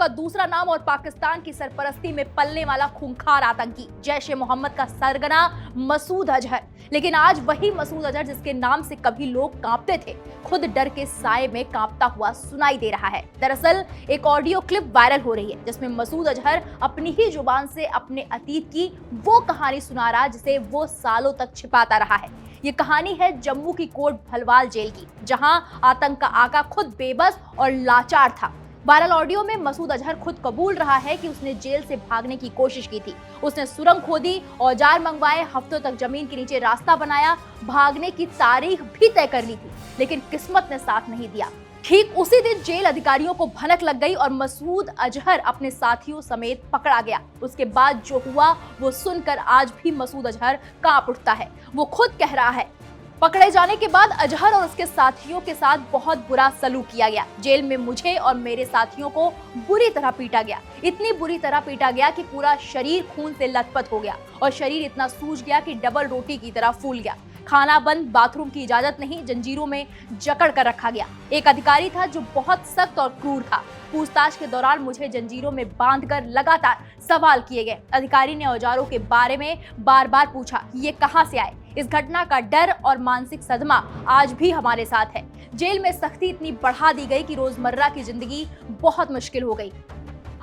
का दूसरा नाम और पाकिस्तान की सरपरस्ती में पलने वाला खूंखार आतंकी जैश-ए-मोहम्मद का सरगना मसूद अजहर। लेकिन आज वही मसूद अजहर जिसके नाम से कभी लोग कांपते थे, खुद डर के साए में कांपता हुआ सुनाई दे रहा है। दरअसल एक ऑडियो क्लिप वायरल हो रही है जिसमें मसूद अजहर अपनी ही जुबान से अपने अतीत की वो कहानी सुना रहा जिसे वो सालों तक छिपाता रहा है। ये कहानी है जम्मू की कोट भलवाल जेल की, जहां आतंक का आका खुद बेबस और लाचार था। वायरल ऑडियो में मसूद अजहर खुद कबूल रहा है कि उसने जेल से भागने की कोशिश की थी। उसने सुरंग खोदी, औजार मंगवाए, हफ्तों तक जमीन के नीचे रास्ता बनाया, भागने की तारीख भी तय कर ली थी, लेकिन किस्मत ने साथ नहीं दिया। ठीक उसी दिन जेल अधिकारियों को भनक लग गई और मसूद अजहर अपने साथियों समेत पकड़ा गया। उसके बाद जो हुआ वो सुनकर आज भी मसूद अजहर कांप उठता है। वो खुद कह रहा है, पकड़े जाने के बाद अजहर और उसके साथियों के साथ बहुत बुरा सलूक किया गया। जेल में मुझे और मेरे साथियों को बुरी तरह पीटा गया। इतनी बुरी तरह पीटा गया कि पूरा शरीर खून से लथपथ हो गया और शरीर इतना सूज गया कि डबल रोटी की तरह फूल गया। खाना बंद, बाथरूम की इजाजत नहीं, जंजीरों में जकड़ कर रखा गया। एक अधिकारी था जो बहुत सख्त और क्रूर था। पूछताछ के दौरान मुझे जंजीरों में बांधकर लगातार सवाल किए गए। अधिकारी ने औजारों के बारे में बार बार पूछा, ये कहां से आए। इस घटना का डर और मानसिक सदमा आज भी हमारे साथ है। जेल में सख्ती इतनी बढ़ा दी गई कि रोजमर्रा की जिंदगी बहुत मुश्किल हो गई।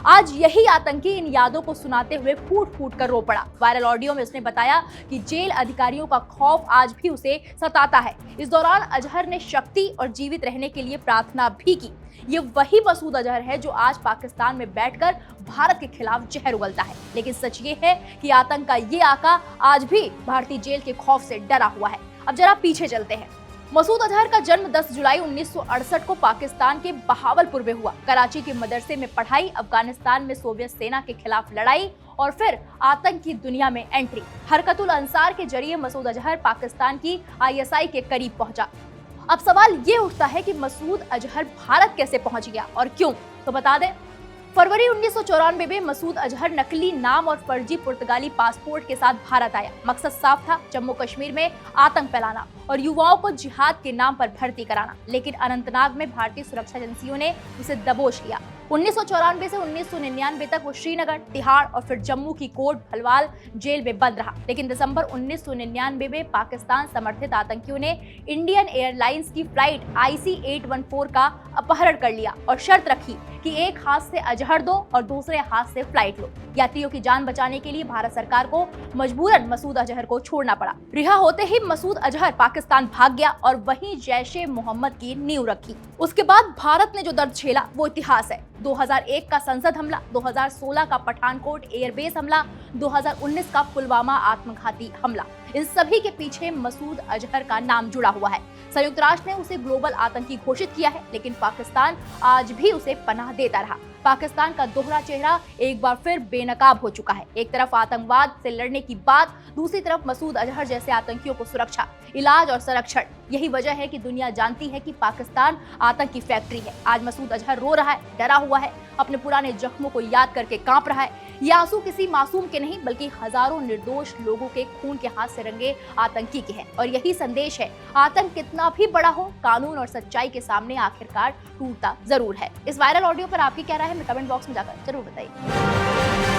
आज यही आतंकी इन यादों को सुनाते हुए फूट फूट कर रो पड़ा। वायरल ऑडियो में उसने बताया कि जेल अधिकारियों का खौफ आज भी उसे सताता है। इस दौरान अजहर ने शक्ति और जीवित रहने के लिए प्रार्थना भी की। ये वही मसूद अजहर है जो आज पाकिस्तान में बैठकर भारत के खिलाफ जहर उगलता है। लेकिन सच ये है कि आतंक का ये आका आज भी भारतीय जेल के खौफ से डरा हुआ है। अब जरा पीछे चलते हैं। मसूद अजहर का जन्म 10 जुलाई 1968 को पाकिस्तान के बहावलपुर में हुआ। कराची के मदरसे में पढ़ाई, अफगानिस्तान में सोवियत सेना के खिलाफ लड़ाई और फिर आतंक की दुनिया में एंट्री। हरकतुल अंसार के जरिए मसूद अजहर पाकिस्तान की ISI के करीब पहुंचा। अब सवाल ये उठता है कि मसूद अजहर भारत कैसे पहुंच गया और क्यों? तो बता दें, फरवरी 1994 में मसूद अजहर नकली नाम और फर्जी पुर्तगाली पासपोर्ट के साथ भारत आया। मकसद साफ था, जम्मू कश्मीर में आतंक फैलाना और युवाओं को जिहाद के नाम पर भर्ती कराना। लेकिन अनंतनाग में भारतीय सुरक्षा एजेंसियों ने उसे दबोच लिया। 1994 से 1999 तक वो श्रीनगर, तिहाड़ और फिर जम्मू की कोट भलवाल जेल में बंद रहा। लेकिन दिसंबर 1999 में पाकिस्तान समर्थित आतंकियों ने इंडियन एयरलाइंस की फ्लाइट IC-814 का अपहरण कर लिया और शर्त रखी कि एक हाथ से अजहर दो और दूसरे हाथ से फ्लाइट लो। यात्रियों की जान बचाने के लिए भारत सरकार को मजबूरन मसूद अजहर को छोड़ना पड़ा। रिहा होते ही मसूद अजहर पाकिस्तान भाग गया और वहीं जैश-ए-मोहम्मद की नींव रखी। उसके बाद भारत ने जो दर्द झेला वो इतिहास है। 2001 का संसद हमला, 2016 का पठानकोट एयरबेस हमला, 2019 का पुलवामा आत्मघाती हमला, इन सभी के पीछे मसूद अजहर का नाम जुड़ा हुआ है। संयुक्त राष्ट्र ने उसे ग्लोबल आतंकी घोषित किया है, लेकिन पाकिस्तान आज भी उसे पनाह देता रहा। पाकिस्तान का दोहरा चेहरा एक बार फिर बेनकाब हो चुका है। एक तरफ आतंकवाद से लड़ने की बात, दूसरी तरफ मसूद अजहर जैसे आतंकियों को सुरक्षा, इलाज और संरक्षण। यही वजह है कि दुनिया जानती है कि पाकिस्तान आतंक की फैक्ट्री है। आज मसूद अजहर रो रहा है, डरा हुआ है, अपने पुराने जख्मों को याद करके कांप रहा है। ये आंसू किसी मासूम के नहीं बल्कि हजारों निर्दोष लोगों के खून के हाथ से रंगे आतंकी के हैं। और यही संदेश है, आतंक कितना भी बड़ा हो, कानून और सच्चाई के सामने आखिरकार टूटता जरूर है। इस वायरल ऑडियो पर आपकी क्या राय है, हमें कमेंट बॉक्स में जाकर जरूर बताइए।